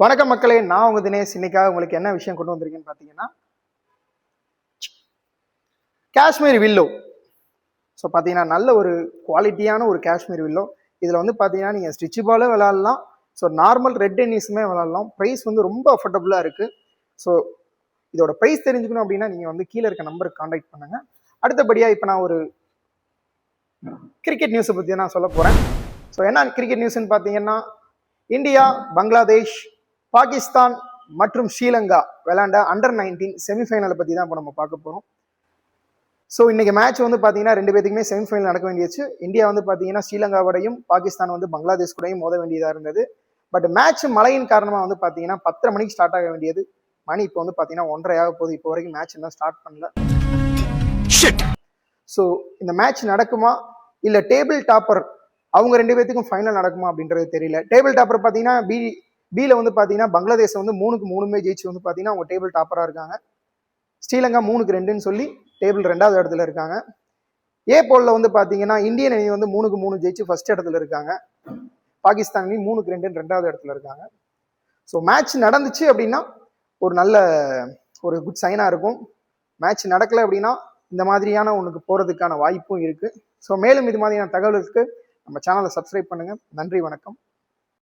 வணக்கம் மக்களே, நான் உங்க தினேஷ். இன்னைக்காக உங்களுக்கு என்ன விஷயம் கொண்டு வந்திருக்கேன்னு பார்த்தீங்கன்னா, காஷ்மீர் வில்லோ. ஸோ பார்த்தீங்கன்னா நல்ல ஒரு குவாலிட்டியான ஒரு காஷ்மீர் வில்லோ. இதில் வந்து பார்த்தீங்கன்னா நீங்கள் ஸ்ட்ரிச்சபிளாக விளாட்லாம். ஸோ நார்மல் ரெட் டென்னிஸுமே விளாட்லாம். ப்ரைஸ் வந்து ரொம்ப அஃபோர்டபுளாக இருக்குது. ஸோ இதோட ப்ரைஸ் தெரிஞ்சுக்கணும் அப்படின்னா நீங்கள் வந்து கீழே இருக்க நம்பருக்கு காண்டாக்ட் பண்ணுங்கள். அடுத்தபடியாக இப்போ நான் ஒரு கிரிக்கெட் நியூஸை பற்றி நான் சொல்ல போகிறேன். ஸோ என்ன கிரிக்கெட் நியூஸ்ன்னு பார்த்தீங்கன்னா, இந்தியா, பங்களாதேஷ், பாகிஸ்தான் மற்றும் ஸ்ரீலங்கா விளையாண்ட அண்டர்-19 செமிஃபைனலை பற்றி தான் இப்போ நம்ம பார்க்க போகிறோம். ஸோ இன்னைக்கு மேட்ச் வந்து பார்த்தீங்கன்னா ரெண்டு பேத்துக்குமே செமிஃபைனல் நடக்க வேண்டியச்சு. இந்தியா வந்து பார்த்தீங்கன்னா ஸ்ரீலங்காவோடையும், பாகிஸ்தான் வந்து பங்களாதேஷ் கூடயும் மோத வேண்டியதாக இருந்தது. பட் மேட்ச் மழையின் காரணமாக வந்து பார்த்தீங்கன்னா 10:30 மணிக்கு ஸ்டார்ட் ஆக வேண்டியது. மணி இப்போ வந்து பார்த்தீங்கன்னா 1:30 ஆக போகுது. இப்போ வரைக்கும் மேட்ச் இன்னும் ஸ்டார்ட் பண்ணல. ஸோ இந்த மேட்ச் நடக்குமா இல்லை டேபிள் டாப்பர் அவங்க ரெண்டு பேத்துக்கும் ஃபைனல் நடக்குமா அப்படின்றது தெரியல. டேபிள் டாப்பர் பார்த்தீங்கன்னா பியில் வந்து பார்த்தீங்கன்னா பங்களாதேஷ் வந்து 3-3 ஜெயிச்சு வந்து பார்த்தீங்கன்னா அவங்க டேபிள் டாப்பராக இருக்காங்க. ஸ்ரீலங்கா 3-2 சொல்லி டேபிள் 2வது இடத்துல இருக்காங்க. ஏ போலில் வந்து பார்த்தீங்கன்னா இந்தியன் அணி வந்து 3-3 ஜெயிச்சு ஃபர்ஸ்ட் இடத்துல இருக்காங்க. பாகிஸ்தான் அணி 3-2 2வது இடத்துல இருக்காங்க. ஸோ மேட்ச் நடந்துச்சு அப்படின்னா ஒரு நல்ல ஒரு குட் சைனாக இருக்கும். மேட்ச் நடக்கலை அப்படின்னா இந்த மாதிரியான ஒன்றுக்கு போகிறதுக்கான வாய்ப்பும் இருக்குது. ஸோ மேலும் இது மாதிரியான தகவலுக்கு நம்ம சேனலை சப்ஸ்கிரைப் பண்ணுங்கள். நன்றி, வணக்கம்.